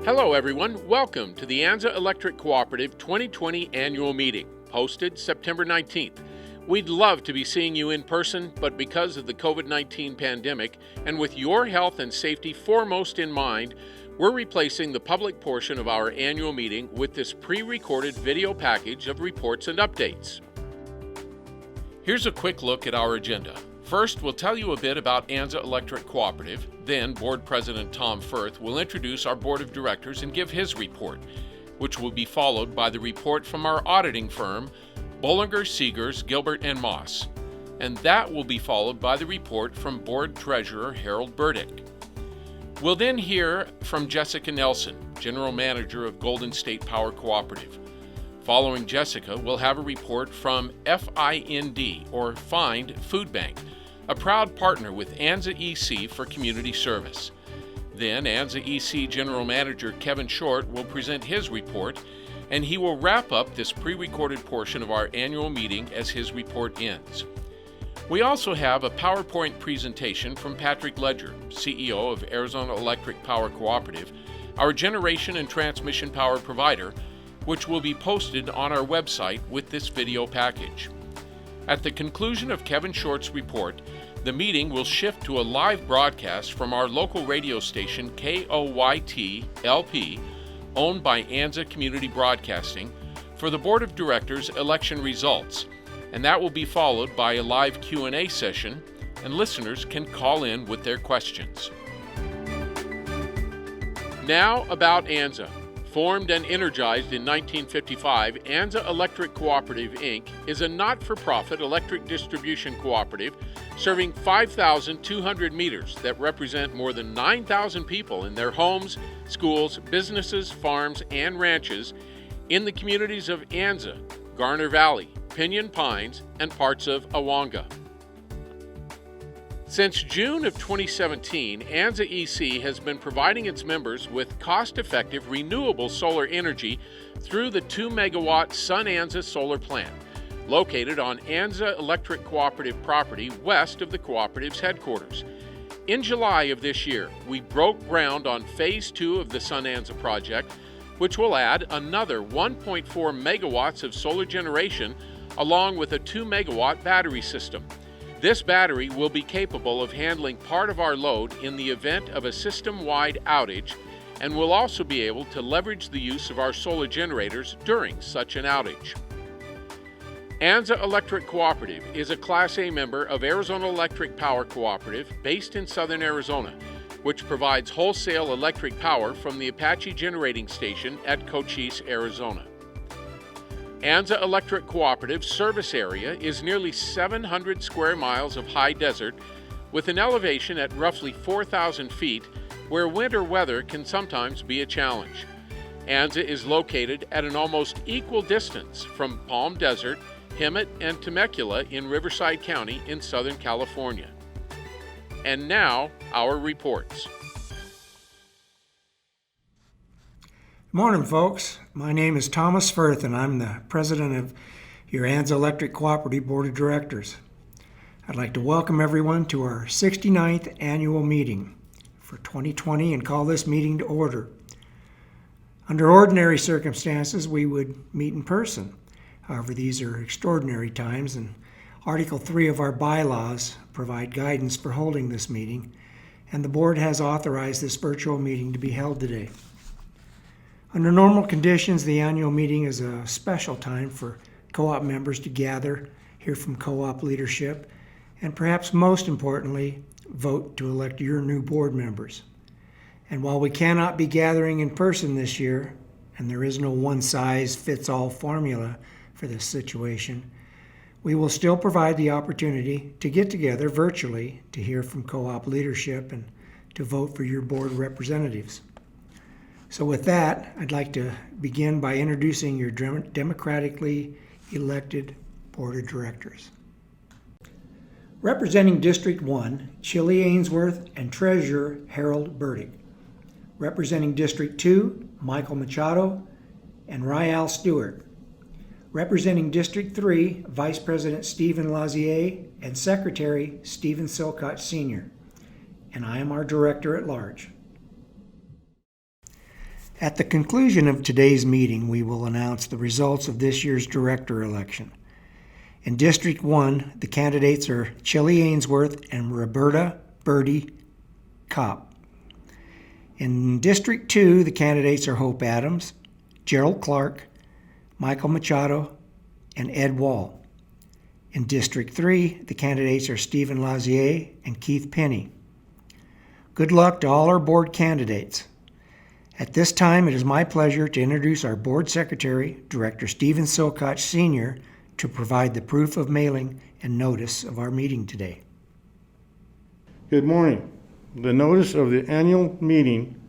Hello everyone, welcome to the Anza Electric Cooperative 2020 Annual Meeting, hosted September 19th. We'd love to be seeing you in person, but because of the COVID-19 pandemic, and with your health and safety foremost in mind, we're replacing the public portion of our annual meeting with this pre-recorded video package of reports and updates. Here's a quick look at our agenda. First, we'll tell you a bit about Anza Electric Cooperative. Then, Board President Tom Firth will introduce our Board of Directors and give his report, which will be followed by the report from our auditing firm, Bollinger Seegers, Gilbert and Moss. And that will be followed by the report from Board Treasurer Harold Burdick. We'll then hear from Jessica Nelson, General Manager of Golden State Power Cooperative. Following Jessica, we'll have a report from FIND, or Find Food Bank, a proud partner with Anza EC for community service. Then Anza EC General Manager Kevin Short will present his report, and he will wrap up this pre-recorded portion of our annual meeting as his report ends. We also have a PowerPoint presentation from Patrick Ledger, CEO of Arizona Electric Power Cooperative, our generation and transmission power provider, which will be posted on our website with this video package. At the conclusion of Kevin Short's report, the meeting will shift to a live broadcast from our local radio station KOYT-LP, owned by Anza Community Broadcasting, for the Board of Directors election results, and that will be followed by a live Q&A session, and listeners can call in with their questions. Now about Anza. Formed and energized in 1955, Anza Electric Cooperative, Inc. is a not-for-profit electric distribution cooperative serving 5,200 meters that represent more than 9,000 people in their homes, schools, businesses, farms, and ranches in the communities of Anza, Garner Valley, Pinyon Pines, and parts of Awanga. Since June of 2017, Anza EC has been providing its members with cost-effective renewable solar energy through the 2-megawatt Sun Anza solar plant, located on Anza Electric Cooperative property west of the cooperative's headquarters. In July of this year, we broke ground on Phase 2 of the Sun Anza project, which will add another 1.4 megawatts of solar generation along with a 2-megawatt battery system. This battery will be capable of handling part of our load in the event of a system-wide outage, and will also be able to leverage the use of our solar generators during such an outage. Anza Electric Cooperative is a Class A member of Arizona Electric Power Cooperative based in southern Arizona, which provides wholesale electric power from the Apache Generating Station at Cochise, Arizona. Anza Electric Cooperative's service area is nearly 700 square miles of high desert with an elevation at roughly 4,000 feet where winter weather can sometimes be a challenge. Anza is located at an almost equal distance from Palm Desert, Hemet, and Temecula in Riverside County in Southern California. And now, our reports. Morning, folks. My name is Thomas Firth, and I'm the president of your Anza Electric Cooperative Board of Directors. I'd like to welcome everyone to our 69th annual meeting for 2020 and call this meeting to order. Under ordinary circumstances, we would meet in person. However, these are extraordinary times, and Article 3 of our bylaws provide guidance for holding this meeting, and the board has authorized this virtual meeting to be held today. Under normal conditions, the annual meeting is a special time for co-op members to gather, hear from co-op leadership, and perhaps most importantly, vote to elect your new board members. And while we cannot be gathering in person this year, and there is no one-size-fits-all formula for this situation, we will still provide the opportunity to get together virtually to hear from co-op leadership and to vote for your board representatives. So with that, I'd like to begin by introducing your democratically elected Board of Directors. Representing District 1, Chili Ainsworth and Treasurer Harold Burdick. Representing District 2, Michael Machado and Ryal Stewart. Representing District 3, Vice President Stephen Lazier and Secretary Stephen Silcott Sr. And I am our Director at Large. At the conclusion of today's meeting, we will announce the results of this year's director election. In District 1, the candidates are Chili Ainsworth and Roberta Birdie Kopp. In District 2, the candidates are Hope Adams, Gerald Clark, Michael Machado, and Ed Wall. In District 3, the candidates are Stephen Lazier and Keith Penny. Good luck to all our board candidates. At this time, it is my pleasure to introduce our Board Secretary, Director Stephen Silcott Sr., to provide the proof of mailing and notice of our meeting today. Good morning. The notice of the annual meeting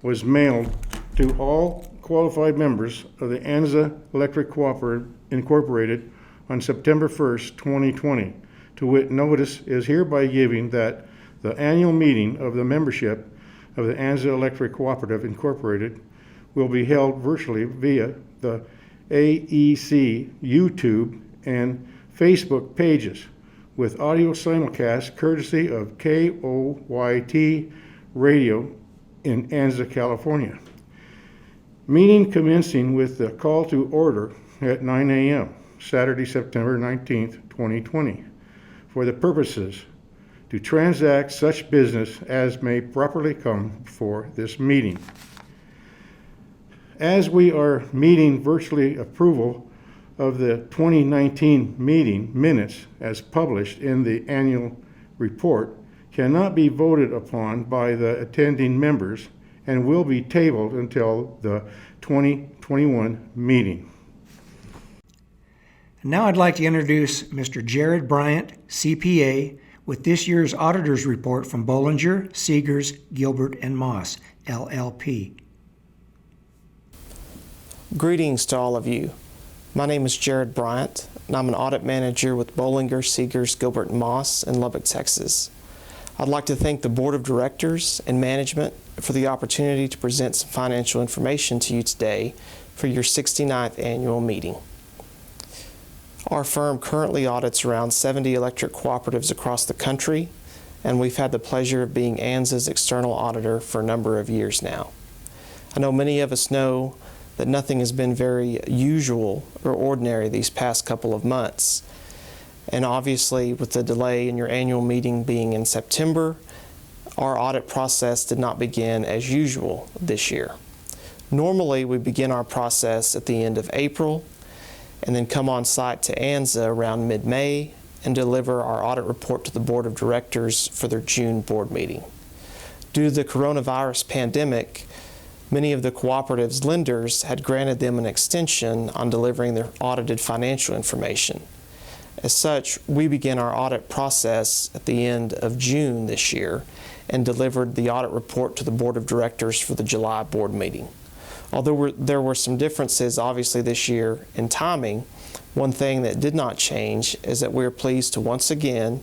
was mailed to all qualified members of the Anza Electric Cooperative Incorporated on September 1st, 2020. To wit, notice is hereby giving that the annual meeting of the membership of the Anza Electric Cooperative Incorporated will be held virtually via the AEC YouTube and Facebook pages with audio simulcast courtesy of KOYT Radio in Anza, California. Meeting commencing with the call to order at 9 a.m. Saturday, September 19th, 2020, for the purposes to transact such business as may properly come before this meeting. As we are meeting virtually, approval of the 2019 meeting minutes as published in the annual report cannot be voted upon by the attending members and will be tabled until the 2021 meeting. Now I'd like to introduce Mr. Jared Bryant, CPA, with this year's auditor's report from Bollinger, Seegers, Gilbert, and Moss, LLP. Greetings to all of you. My name is Jared Bryant, and I'm an audit manager with Bollinger, Seegers, Gilbert, and Moss in Lubbock, Texas. I'd like to thank the Board of Directors and management for the opportunity to present some financial information to you today for your 69th annual meeting. Our firm currently audits around 70 electric cooperatives across the country, and we've had the pleasure of being Anza's external auditor for a number of years now. I know many of us know that nothing has been very usual or ordinary these past couple of months. And obviously, with the delay in your annual meeting being in September, our audit process did not begin as usual this year. Normally, we begin our process at the end of April and then come on site to Anza around mid-May and deliver our audit report to the Board of Directors for their June board meeting. Due to the coronavirus pandemic, many of the cooperative's lenders had granted them an extension on delivering their audited financial information. As such, we began our audit process at the end of June this year and delivered the audit report to the Board of Directors for the July board meeting. Although there were some differences obviously this year in timing, one thing that did not change is that we are pleased to once again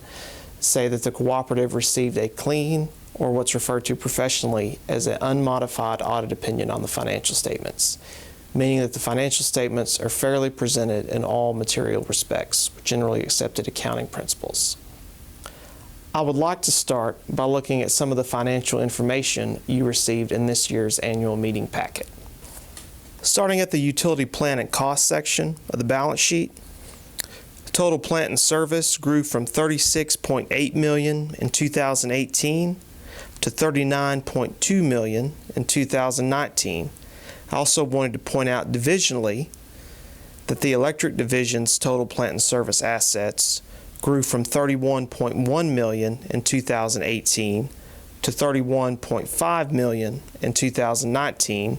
say that the cooperative received a clean, or what's referred to professionally as an unmodified audit opinion on the financial statements, meaning that the financial statements are fairly presented in all material respects with generally accepted accounting principles. I would like to start by looking at some of the financial information you received in this year's annual meeting packet. Starting at the utility plant and cost section of the balance sheet, total plant and service grew from $36.8 million in 2018 to $39.2 million in 2019. I also wanted to point out divisionally that the electric division's total plant and service assets grew from $31.1 million in 2018 to $31.5 million in 2019,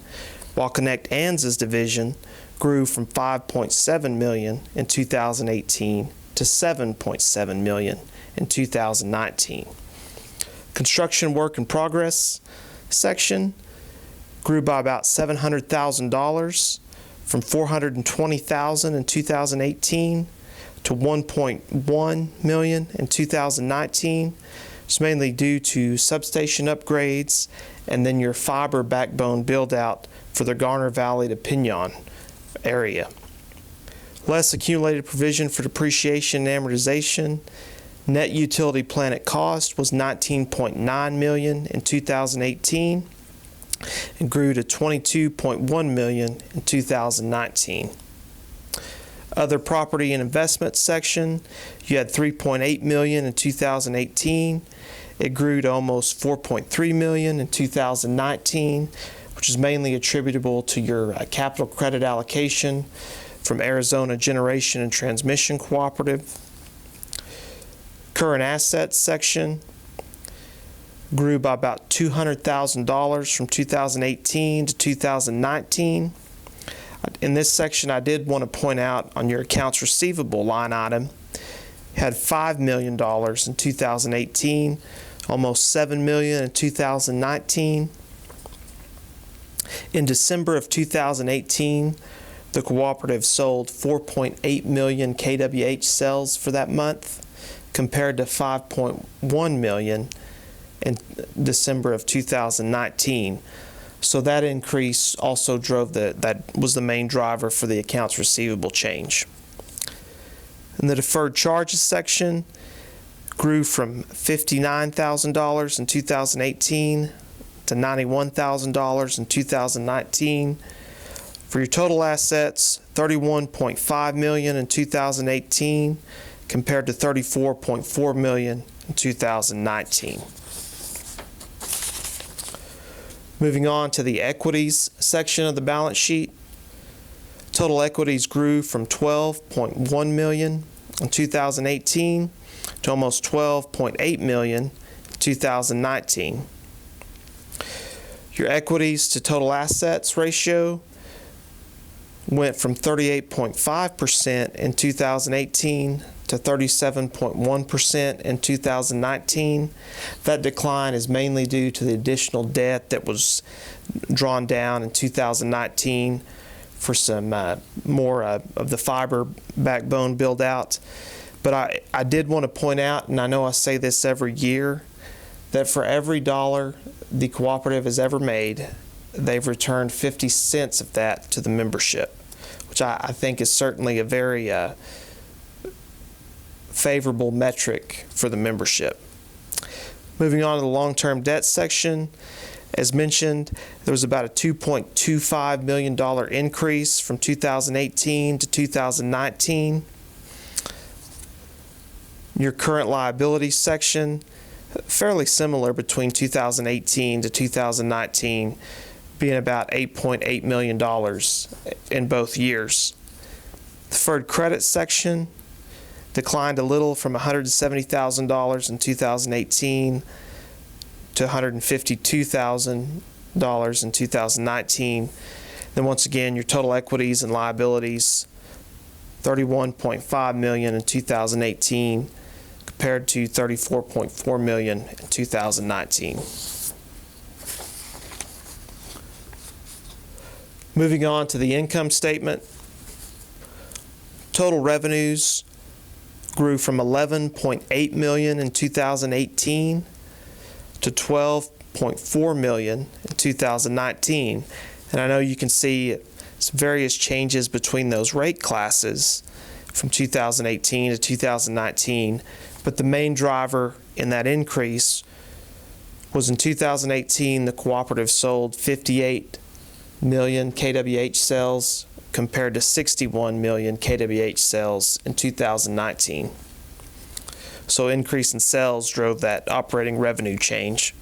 while Connect Anza's division grew from $5.7 million in 2018 to $7.7 million in 2019. Construction work in progress section grew by about $700,000 from $420,000 in 2018 to $1.1 million in 2019. It's mainly due to substation upgrades and then your fiber backbone build out for the Garner Valley to Pinon area. Less accumulated provision for depreciation and amortization. Net utility plant at cost was $19.9 million in 2018 and grew to $22.1 million in 2019. Other property and investment section, you had $3.8 million in 2018. It grew to almost $4.3 million in 2019, which is mainly attributable to your capital credit allocation from Arizona Generation and Transmission Cooperative. Current assets section grew by about $200,000 from 2018 to 2019. In this section, I did want to point out on your accounts receivable line item, had $5 million in 2018, almost $7 million in 2019. In December of 2018, the cooperative sold 4.8 million kWh cells for that month, compared to 5.1 million in December of 2019. So that increase also drove that was the main driver for the accounts receivable change. In the deferred charges section, grew from $59,000 in 2018 to $91,000 in 2019. For your total assets, $31.5 million in 2018 compared to $34.4 million in 2019. Moving on to the equities section of the balance sheet. Total equities grew from $12.1 million in 2018 to almost $12.8 million in 2019. Your equities to total assets ratio went from 38.5% in 2018 to 37.1% in 2019. That decline is mainly due to the additional debt that was drawn down in 2019 for some more of the fiber backbone build out. But I did want to point out, and I know I say this every year, that for every dollar the cooperative has ever made, they've returned 50 cents of that to the membership, which I think is certainly a very favorable metric for the membership. Moving on to the long-term debt section, as mentioned, there was about a $2.25 million increase from 2018 to 2019. Your current liability section, fairly similar between 2018 to 2019, being about $8.8 million in both years. The deferred credit section declined a little from $170,000 in 2018 to $152,000 in 2019. Then once again, your total equities and liabilities, $31.5 million in 2018 compared to $34.4 million in 2019. Moving on to the income statement. Total revenues grew from $11.8 million in 2018 to $12.4 million in 2019. And I know you can see some various changes between those rate classes from 2018 to 2019, but the main driver in that increase was in 2018 the cooperative sold 58 million kWh cells compared to 61 million kWh cells in 2019. So increase in sales drove that operating revenue change.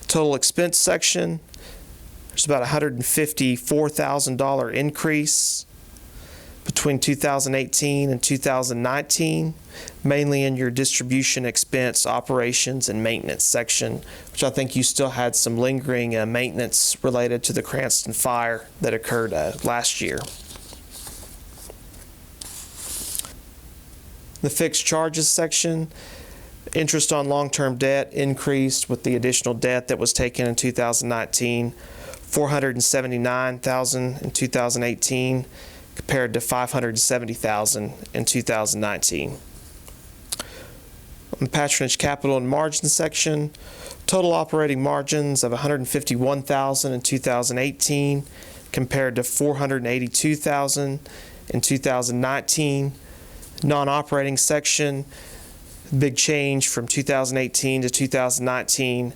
Total expense section, there's about $154,000 increase between 2018 and 2019, mainly in your distribution expense, operations, and maintenance section, which I think you still had some lingering maintenance related to the Cranston fire that occurred last year. The fixed charges section, interest on long-term debt increased with the additional debt that was taken in 2019, $479,000 in 2018 compared to $570,000 in 2019. On the patronage capital and margin section, total operating margins of $151,000 in 2018 compared to $482,000 in 2019. Non-operating section, big change from 2018 to 2019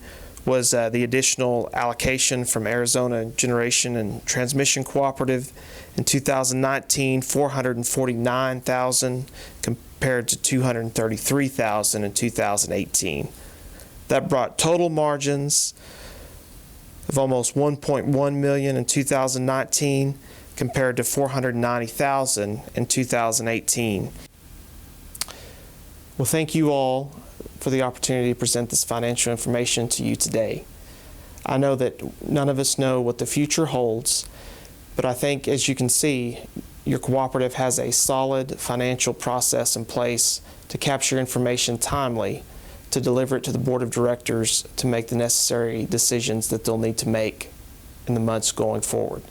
was the additional allocation from Arizona Generation and Transmission Cooperative. In 2019, $449,000 compared to $233,000 in 2018. That brought total margins of almost $1.1 million in 2019 compared to $490,000 in 2018. Well, thank you all for the opportunity to present this financial information to you today. I know that none of us know what the future holds, but I think, as you can see, your cooperative has a solid financial process in place to capture information timely, to deliver it to the board of directors to make the necessary decisions that they'll need to make in the months going forward.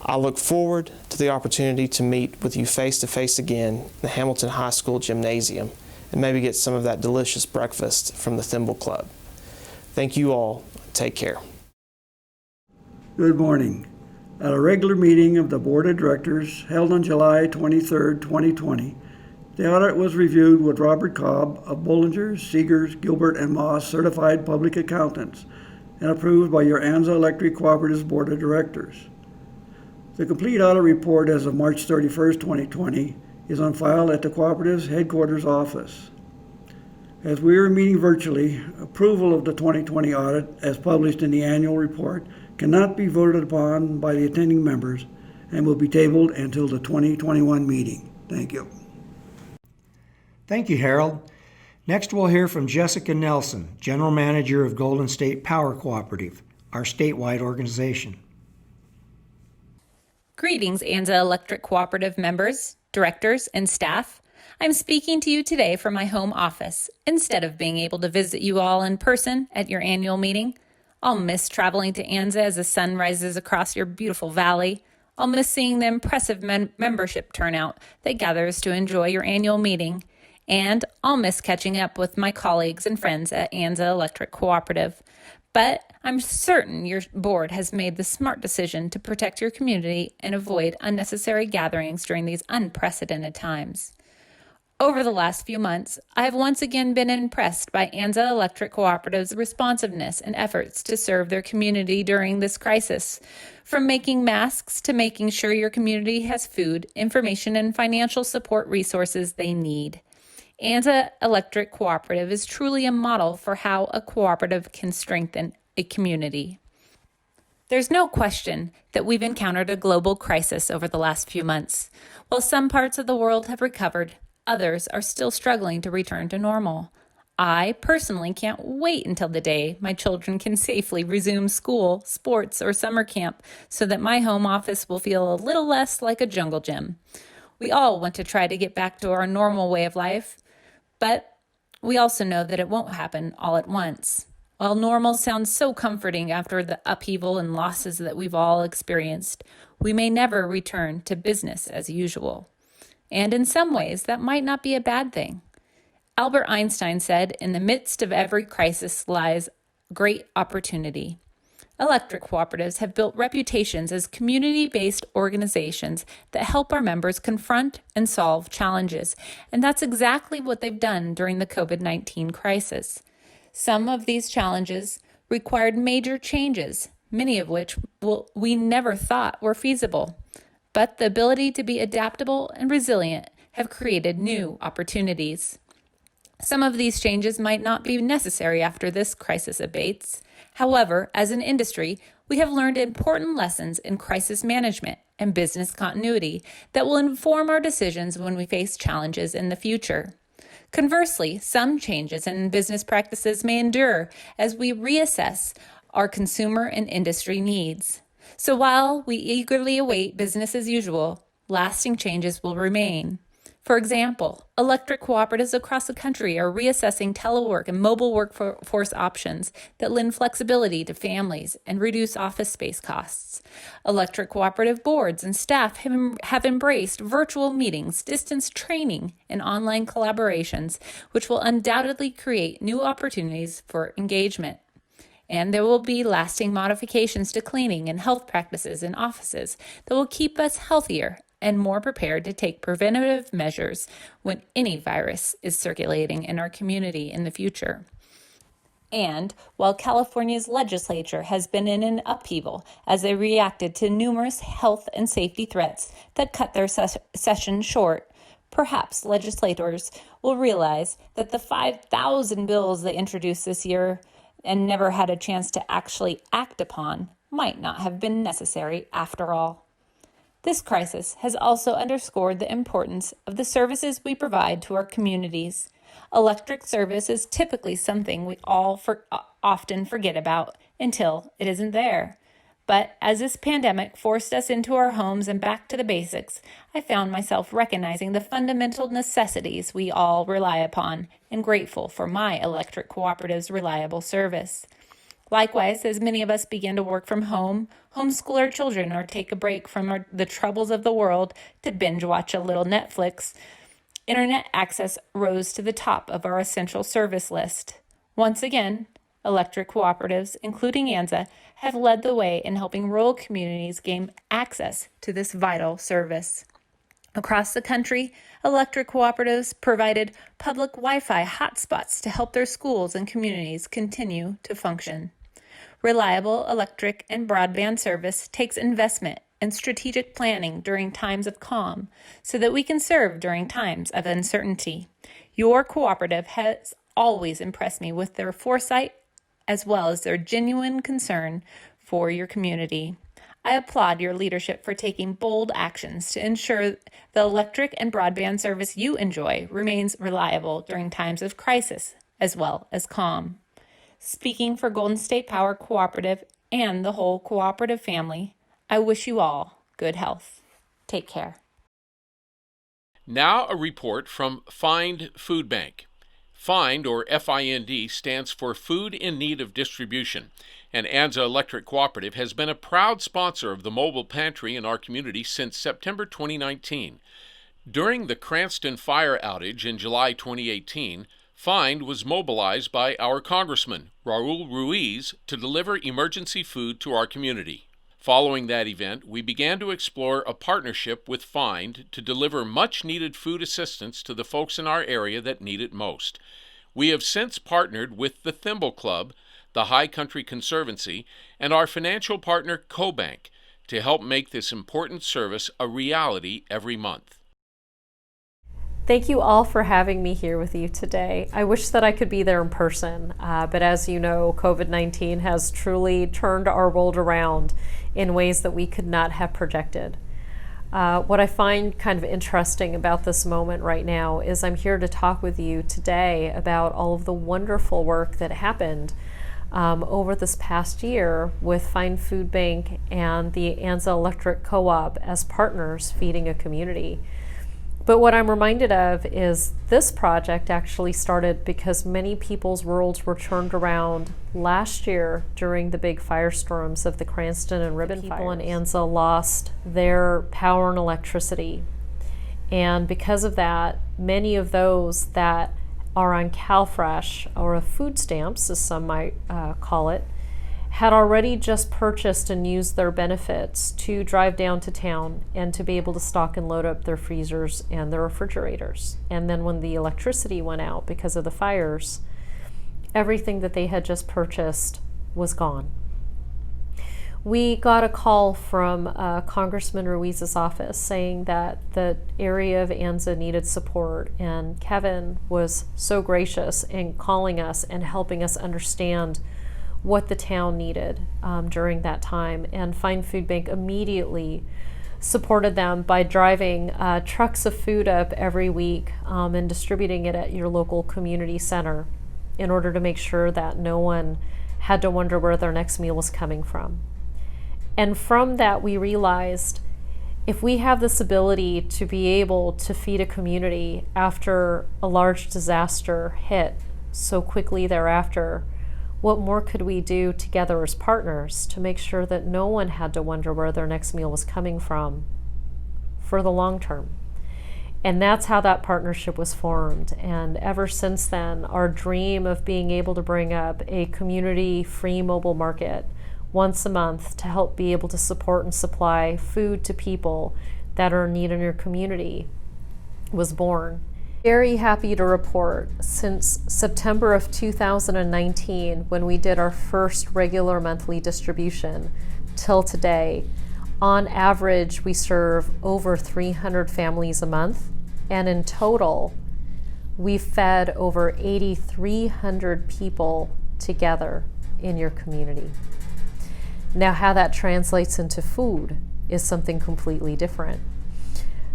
I look forward to the opportunity to meet with you face-to-face again in the Hamilton High School gymnasium and maybe get some of that delicious breakfast from the Thimble Club. Thank you all. Take care. Good morning. At a regular meeting of the Board of Directors held on July 23, 2020, the audit was reviewed with Robert Cobb of Bollinger, Seegers, Gilbert, and Moss Certified Public Accountants and approved by your Anza Electric Cooperative's Board of Directors. The complete audit report as of March 31, 2020 is on file at the Cooperative's headquarters office. As we are meeting virtually, approval of the 2020 audit as published in the annual report cannot be voted upon by the attending members and will be tabled until the 2021 meeting. Thank you. Thank you, Harold. Next, we'll hear from Jessica Nelson, General Manager of Golden State Power Cooperative, our statewide organization. Greetings, Anza Electric Cooperative members, directors, and staff. I'm speaking to you today from my home office. Instead of being able to visit you all in person at your annual meeting, I'll miss traveling to Anza as the sun rises across your beautiful valley. I'll miss seeing the impressive membership turnout that gathers to enjoy your annual meeting. And I'll miss catching up with my colleagues and friends at Anza Electric Cooperative. But I'm certain your board has made the smart decision to protect your community and avoid unnecessary gatherings during these unprecedented times. Over the last few months, I have once again been impressed by Anza Electric Cooperative's responsiveness and efforts to serve their community during this crisis. From making masks to making sure your community has food, information, and financial support resources they need. Anza Electric Cooperative is truly a model for how a cooperative can strengthen a community. There's no question that we've encountered a global crisis over the last few months. While some parts of the world have recovered, others are still struggling to return to normal. I personally can't wait until the day my children can safely resume school, sports, or summer camp so that my home office will feel a little less like a jungle gym. We all want to try to get back to our normal way of life, but we also know that it won't happen all at once. While normal sounds so comforting after the upheaval and losses that we've all experienced, we may never return to business as usual. And in some ways, that might not be a bad thing. Albert Einstein said, "In the midst of every crisis lies great opportunity." Electric cooperatives have built reputations as community-based organizations that help our members confront and solve challenges, and that's exactly what they've done during the COVID-19 crisis. Some of these challenges required major changes, many of which we never thought were feasible. But the ability to be adaptable and resilient have created new opportunities. Some of these changes might not be necessary after this crisis abates. However, as an industry, we have learned important lessons in crisis management and business continuity that will inform our decisions when we face challenges in the future. Conversely, some changes in business practices may endure as we reassess our consumer and industry needs. So while we eagerly await business as usual, lasting changes will remain. For example, electric cooperatives across the country are reassessing telework and mobile workforce options that lend flexibility to families and reduce office space costs. Electric cooperative boards and staff have embraced virtual meetings, distance training, and online collaborations, which will undoubtedly create new opportunities for engagement. And there will be lasting modifications to cleaning and health practices in offices that will keep us healthier and more prepared to take preventative measures when any virus is circulating in our community in the future. And while California's legislature has been in an upheaval as they reacted to numerous health and safety threats that cut their session short, perhaps legislators will realize that the 5,000 bills they introduced this year and never had a chance to actually act upon might not have been necessary after all. This crisis has also underscored the importance of the services we provide to our communities. Electric service is typically something we all often forget about until it isn't there. But as this pandemic forced us into our homes and back to the basics, I found myself recognizing the fundamental necessities we all rely upon and grateful for my electric cooperative's reliable service. Likewise, as many of us began to work from home, homeschool our children, or take a break from the troubles of the world to binge watch a little Netflix, internet access rose to the top of our essential service list. Once again, electric cooperatives, including Anza, have led the way in helping rural communities gain access to this vital service. Across the country, electric cooperatives provided public Wi-Fi hotspots to help their schools and communities continue to function. Reliable electric and broadband service takes investment and strategic planning during times of calm so that we can serve during times of uncertainty. Your cooperative has always impressed me with their foresight as well as their genuine concern for your community. I applaud your leadership for taking bold actions to ensure the electric and broadband service you enjoy remains reliable during times of crisis as well as calm. Speaking for Golden State Power Cooperative and the whole cooperative family, I wish you all good health. Take care. Now a report from Find Food Bank. FIND, or FIND, stands for Food in Need of Distribution, and Anza Electric Cooperative has been a proud sponsor of the mobile pantry in our community since September 2019. During the Cranston fire outage in July 2018, FIND was mobilized by our Congressman, Raul Ruiz, to deliver emergency food to our community. Following that event, we began to explore a partnership with FIND to deliver much-needed food assistance to the folks in our area that need it most. We have since partnered with the Thimble Club, the High Country Conservancy, and our financial partner CoBank to help make this important service a reality every month. Thank you all for having me here with you today. I wish that I could be there in person, but as you know, COVID-19 has truly turned our world around in ways that we could not have projected. What I find kind of interesting about this moment right now is I'm here to talk with you today about all of the wonderful work that happened over this past year with Find Food Bank and the Anza Electric Co-op as partners feeding a community. But what I'm reminded of is this project actually started because many people's worlds were turned around last year during the big firestorms of the Cranston and Ribbon fires. People in Anza lost their power and electricity. And because of that, many of those that are on CalFresh, or food stamps, as some might call it, had already just purchased and used their benefits to drive down to town and to be able to stock and load up their freezers and their refrigerators. And then when the electricity went out because of the fires, everything that they had just purchased was gone. We got a call from Congressman Ruiz's office saying that the area of Anza needed support, and Kevin was so gracious in calling us and helping us understand what the town needed during that time. And Find Food Bank immediately supported them by driving trucks of food up every week and distributing it at your local community center in order to make sure that no one had to wonder where their next meal was coming from. And from that, we realized if we have this ability to be able to feed a community after a large disaster hit so quickly thereafter, what more could we do together as partners to make sure that no one had to wonder where their next meal was coming from for the long term? And that's how that partnership was formed. And ever since then, our dream of being able to bring up a community-free mobile market once a month to help be able to support and supply food to people that are in need in your community was born. Very happy to report since September of 2019, when we did our first regular monthly distribution, till today, on average, we serve over 300 families a month, and in total, we've fed over 8,300 people together in your community. Now, how that translates into food is something completely different.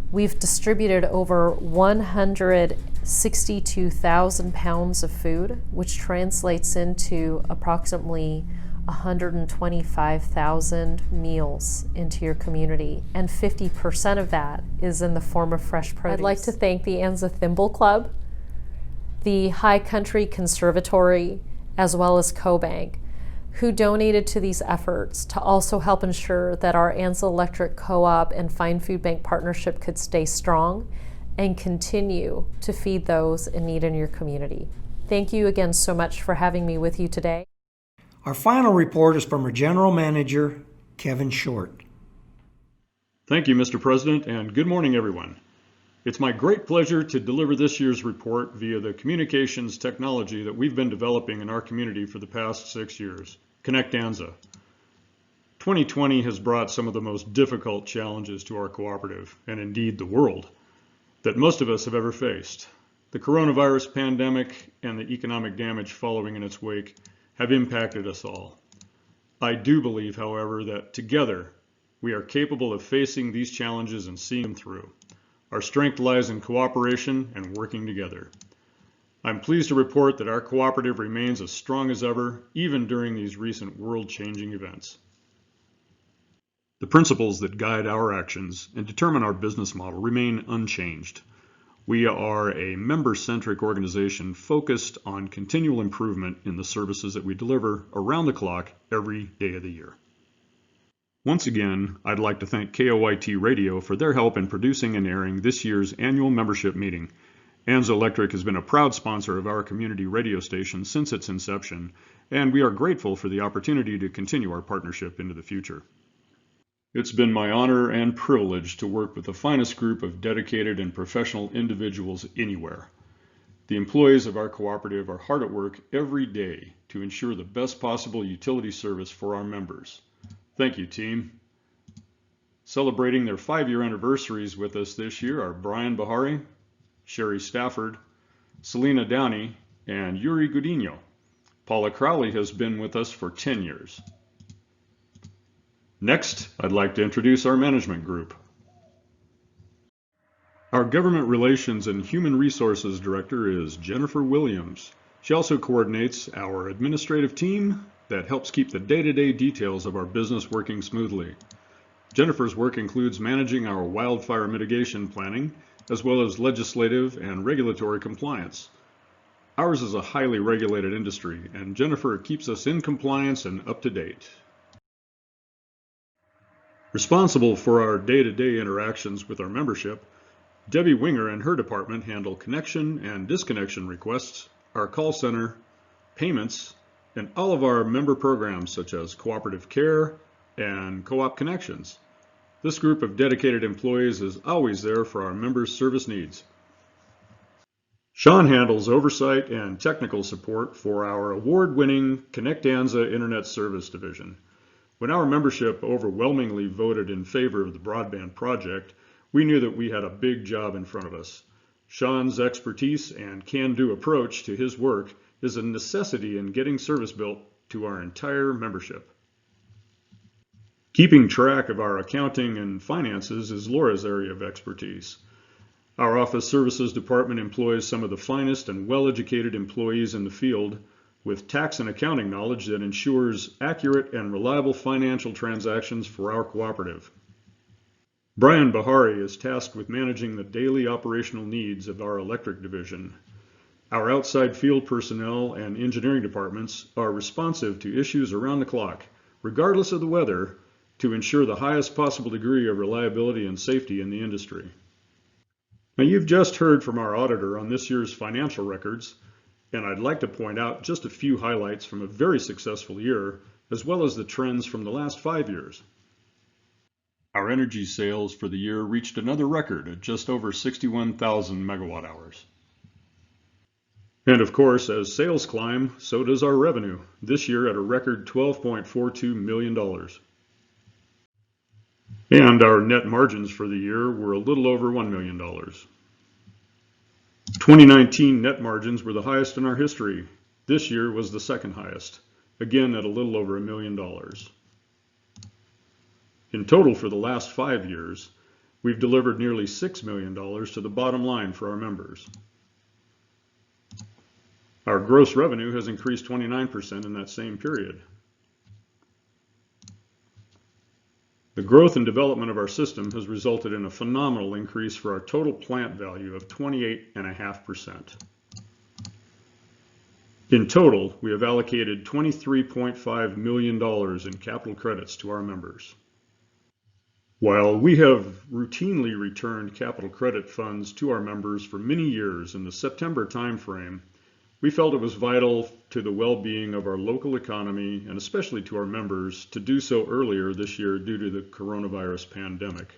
We've distributed over 162,000 pounds of food, which translates into approximately 125,000 meals into your community, and 50% of that is in the form of fresh produce. I'd like to thank the Anza Thimble Club, the High Country Conservatory, as well as CoBank, who donated to these efforts to also help ensure that our Anza Electric Co-op and Fine Food Bank partnership could stay strong and continue to feed those in need in your community. Thank you again so much for having me with you today. Our final report is from our General Manager, Kevin Short. Thank you, Mr. President, and good morning, everyone. It's my great pleasure to deliver this year's report via the communications technology that we've been developing in our community for the past 6 years. Connect Anza. 2020 has brought some of the most difficult challenges to our cooperative, and indeed the world, that most of us have ever faced. The coronavirus pandemic and the economic damage following in its wake have impacted us all. I do believe, however, that together we are capable of facing these challenges and seeing them through. Our strength lies in cooperation and working together. I'm pleased to report that our cooperative remains as strong as ever, even during these recent world-changing events. The principles that guide our actions and determine our business model remain unchanged. We are a member-centric organization focused on continual improvement in the services that we deliver around the clock every day of the year. Once again, I'd like to thank KOIT Radio for their help in producing and airing this year's annual membership meeting. Anza Electric has been a proud sponsor of our community radio station since its inception, and we are grateful for the opportunity to continue our partnership into the future. It's been my honor and privilege to work with the finest group of dedicated and professional individuals anywhere. The employees of our cooperative are hard at work every day to ensure the best possible utility service for our members. Thank you, team. Celebrating their 5-year anniversaries with us this year are Brian Bahari, Sherry Stafford, Selena Downey, and Yuri Gudino. Paula Crowley has been with us for 10 years. Next, I'd like to introduce our management group. Our Government Relations and Human Resources Director is Jennifer Williams. She also coordinates our administrative team that helps keep the day-to-day details of our business working smoothly. Jennifer's work includes managing our wildfire mitigation planning, as well as legislative and regulatory compliance. Ours is a highly regulated industry, and Jennifer keeps us in compliance and up to date. Responsible for our day-to-day interactions with our membership, Debbie Winger and her department handle connection and disconnection requests, our call center, payments, and all of our member programs such as cooperative care and co-op connections. This group of dedicated employees is always there for our members' service needs. Sean handles oversight and technical support for our award-winning Connect Anza Internet Service Division. When our membership overwhelmingly voted in favor of the broadband project, we knew that we had a big job in front of us. Sean's expertise and can-do approach to his work is a necessity in getting service built to our entire membership. Keeping track of our accounting and finances is Laura's area of expertise. Our office services department employs some of the finest and well-educated employees in the field with tax and accounting knowledge that ensures accurate and reliable financial transactions for our cooperative. Brian Bahari is tasked with managing the daily operational needs of our electric division. Our outside field personnel and engineering departments are responsive to issues around the clock, regardless of the weather, to ensure the highest possible degree of reliability and safety in the industry. Now, you've just heard from our auditor on this year's financial records, and I'd like to point out just a few highlights from a very successful year, as well as the trends from the last 5 years. Our energy sales for the year reached another record at just over 61,000 megawatt hours. And of course, as sales climb, so does our revenue, this year at a record $12.42 million. And our net margins for the year were a little over $1 million. 2019 net margins were the highest in our history. This year was the second highest, again at a little over $1 million. In total for the last 5 years, we've delivered nearly $6 million to the bottom line for our members. Our gross revenue has increased 29% in that same period. The growth and development of our system has resulted in a phenomenal increase for our total plant value of 28.5%. In total, we have allocated $23.5 million in capital credits to our members. While we have routinely returned capital credit funds to our members for many years in the September timeframe, we felt it was vital to the well-being of our local economy and especially to our members to do so earlier this year due to the coronavirus pandemic.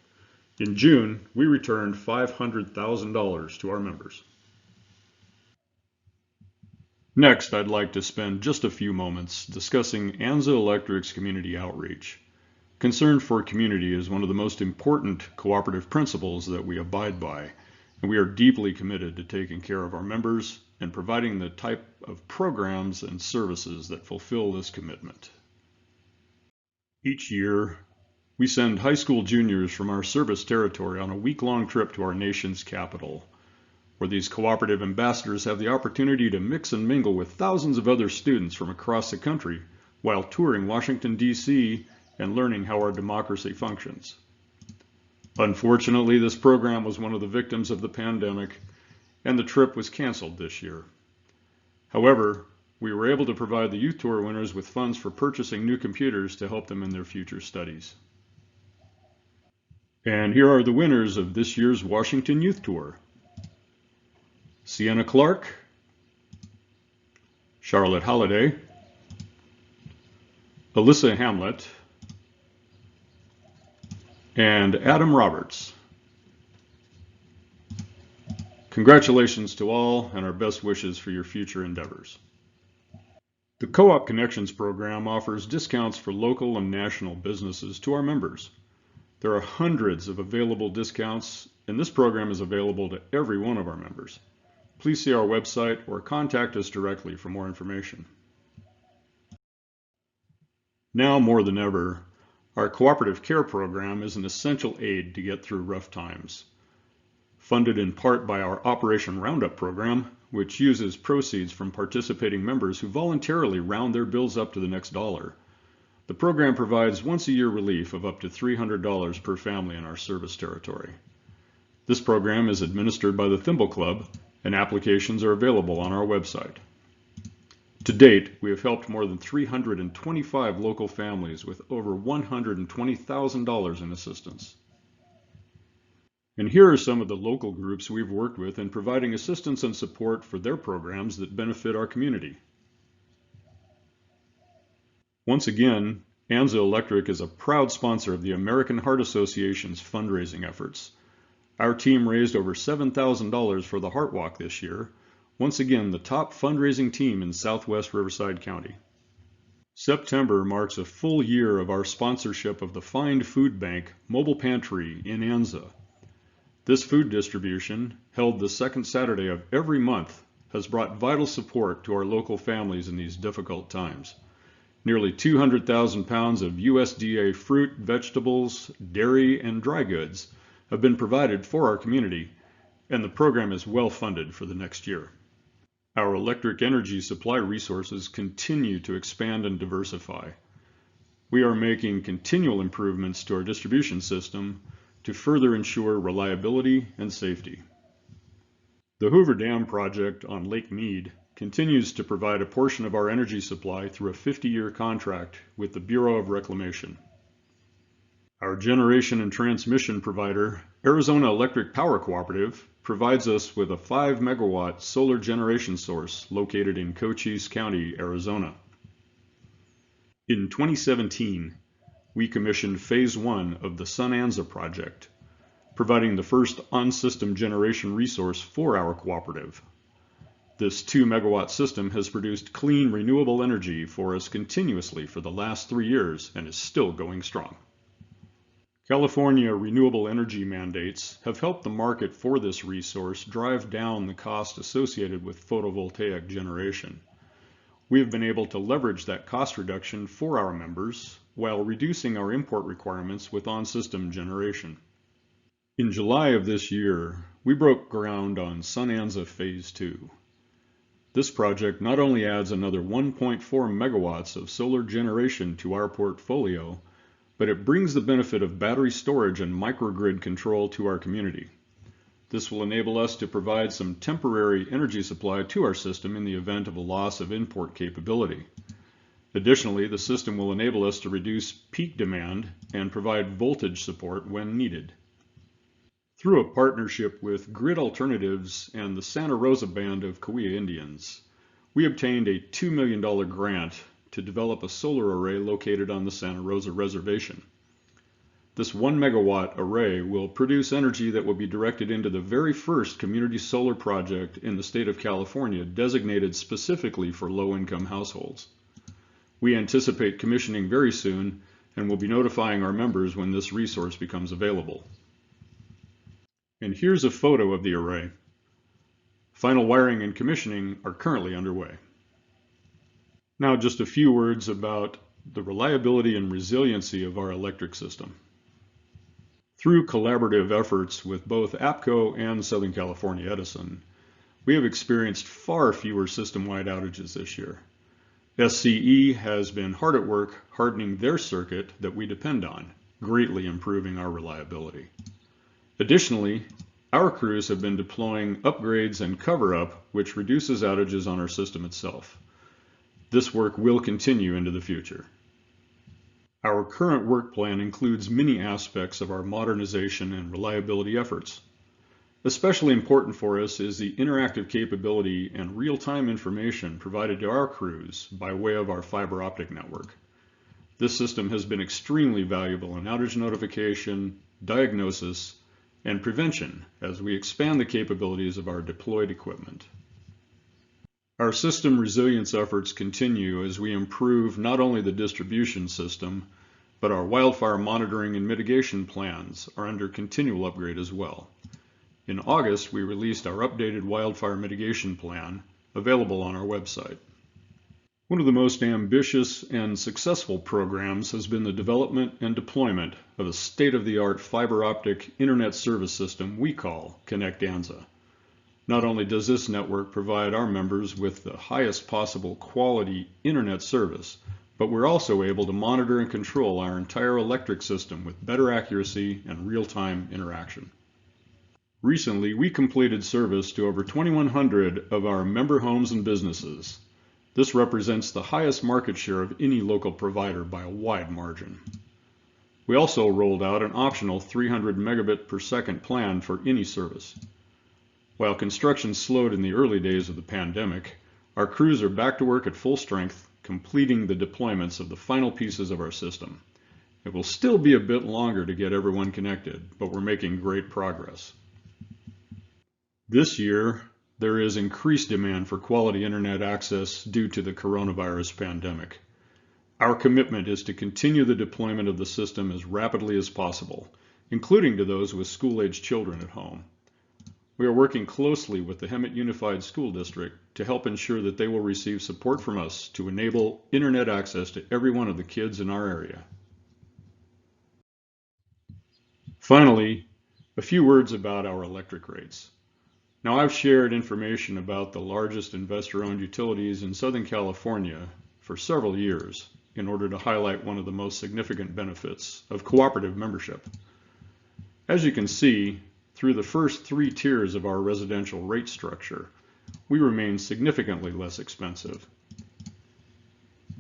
In June, we returned $500,000 to our members. Next, I'd like to spend just a few moments discussing Anza Electric's community outreach. Concern for community is one of the most important cooperative principles that we abide by, and we are deeply committed to taking care of our members and providing the type of programs and services that fulfill this commitment. Each year, we send high school juniors from our service territory on a week-long trip to our nation's capital, where these cooperative ambassadors have the opportunity to mix and mingle with thousands of other students from across the country while touring Washington, D.C. and learning how our democracy functions. Unfortunately, this program was one of the victims of the pandemic, and the trip was canceled this year. However, we were able to provide the youth tour winners with funds for purchasing new computers to help them in their future studies. And here are the winners of this year's Washington Youth Tour. Sienna Clark, Charlotte Holliday, Alyssa Hamlet, and Adam Roberts. Congratulations to all and our best wishes for your future endeavors. The Co-op Connections program offers discounts for local and national businesses to our members. There are hundreds of available discounts, and this program is available to every one of our members. Please see our website or contact us directly for more information. Now more than ever, our cooperative care program is an essential aid to get through rough times. Funded in part by our Operation Roundup program, which uses proceeds from participating members who voluntarily round their bills up to the next dollar. The program provides once-a-year relief of up to $300 per family in our service territory. This program is administered by the Thimble Club, and applications are available on our website. To date, we have helped more than 325 local families with over $120,000 in assistance. And here are some of the local groups we've worked with in providing assistance and support for their programs that benefit our community. Once again, Anza Electric is a proud sponsor of the American Heart Association's fundraising efforts. Our team raised over $7,000 for the Heart Walk this year, once again the top fundraising team in Southwest Riverside County. September marks a full year of our sponsorship of the Find Food Bank mobile pantry in Anza. This food distribution, held the second Saturday of every month, has brought vital support to our local families in these difficult times. Nearly 200,000 pounds of USDA fruit, vegetables, dairy, and dry goods have been provided for our community, and the program is well funded for the next year. Our electric energy supply resources continue to expand and diversify. We are making continual improvements to our distribution system to further ensure reliability and safety. The Hoover Dam project on Lake Mead continues to provide a portion of our energy supply through a 50-year contract with the Bureau of Reclamation. Our generation and transmission provider, Arizona Electric Power Cooperative, provides us with a 5-megawatt solar generation source located in Cochise County, Arizona. In 2017, we commissioned Phase 1 of the Sun Anza project, providing the first on-system generation resource for our cooperative. This 2 megawatt system has produced clean, renewable energy for us continuously for the last 3 years and is still going strong. California renewable energy mandates have helped the market for this resource drive down the cost associated with photovoltaic generation. We have been able to leverage that cost reduction for our members while reducing our import requirements with on-system generation. In July of this year, we broke ground on Anza Phase 2. This project not only adds another 1.4 megawatts of solar generation to our portfolio, but it brings the benefit of battery storage and microgrid control to our community. This will enable us to provide some temporary energy supply to our system in the event of a loss of import capability. Additionally, the system will enable us to reduce peak demand and provide voltage support when needed. Through a partnership with Grid Alternatives and the Santa Rosa Band of Cahuilla Indians, we obtained a $2 million grant to develop a solar array located on the Santa Rosa Reservation. This 1 megawatt array will produce energy that will be directed into the very first community solar project in the state of California designated specifically for low-income households. We anticipate commissioning very soon and will be notifying our members when this resource becomes available. And here's a photo of the array. Final wiring and commissioning are currently underway. Now just a few words about the reliability and resiliency of our electric system. Through collaborative efforts with both APCO and Southern California Edison, we have experienced far fewer system-wide outages this year. SCE has been hard at work hardening their circuit that we depend on, greatly improving our reliability. Additionally, our crews have been deploying upgrades and cover-up, which reduces outages on our system itself. This work will continue into the future. Our current work plan includes many aspects of our modernization and reliability efforts. Especially important for us is the interactive capability and real-time information provided to our crews by way of our fiber optic network. This system has been extremely valuable in outage notification, diagnosis, and prevention as we expand the capabilities of our deployed equipment. Our system resilience efforts continue as we improve not only the distribution system, but our wildfire monitoring and mitigation plans are under continual upgrade as well. In August, we released our updated wildfire mitigation plan, available on our website. One of the most ambitious and successful programs has been the development and deployment of a state-of-the-art fiber optic internet service system we call Connect Anza. Not only does this network provide our members with the highest possible quality internet service, but we're also able to monitor and control our entire electric system with better accuracy and real-time interaction. Recently, we completed service to over 2,100 of our member homes and businesses. This represents the highest market share of any local provider by a wide margin. We also rolled out an optional 300 megabit per second plan for any service. While construction slowed in the early days of the pandemic, our crews are back to work at full strength, completing the deployments of the final pieces of our system. It will still be a bit longer to get everyone connected, but we're making great progress. This year, there is increased demand for quality internet access due to the coronavirus pandemic. Our commitment is to continue the deployment of the system as rapidly as possible, including to those with school-aged children at home. We are working closely with the Hemet Unified School District to help ensure that they will receive support from us to enable internet access to every one of the kids in our area. Finally, a few words about our electric rates. Now, I've shared information about the largest investor-owned utilities in Southern California for several years in order to highlight one of the most significant benefits of cooperative membership. As you can see, through the first 3 tiers of our residential rate structure, we remain significantly less expensive.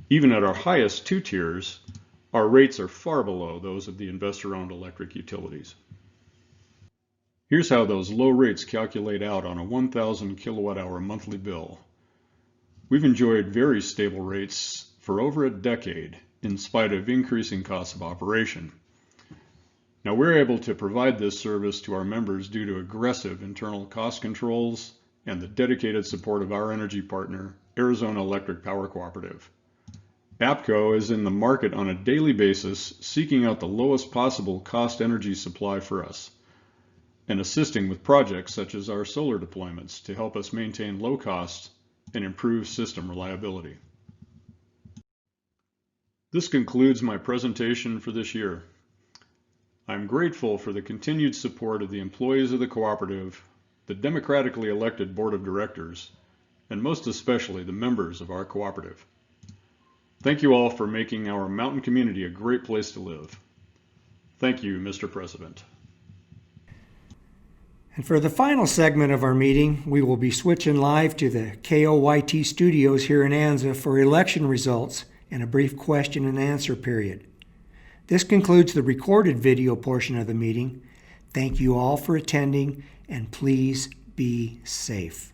Even at our highest 2 tiers, our rates are far below those of the investor-owned electric utilities. Here's how those low rates calculate out on a 1,000 kilowatt-hour monthly bill. We've enjoyed very stable rates for over a decade in spite of increasing costs of operation. Now, we're able to provide this service to our members due to aggressive internal cost controls and the dedicated support of our energy partner, Arizona Electric Power Cooperative. APCO is in the market on a daily basis, seeking out the lowest possible cost energy supply for us, and assisting with projects such as our solar deployments to help us maintain low costs and improve system reliability. This concludes my presentation for this year. I'm grateful for the continued support of the employees of the cooperative, the democratically elected board of directors, and most especially the members of our cooperative. Thank you all for making our mountain community a great place to live. Thank you, Mr. President. And for the final segment of our meeting, we will be switching live to the KOYT studios here in Anza for election results and a brief question and answer period. This concludes the recorded video portion of the meeting. Thank you all for attending, and please be safe.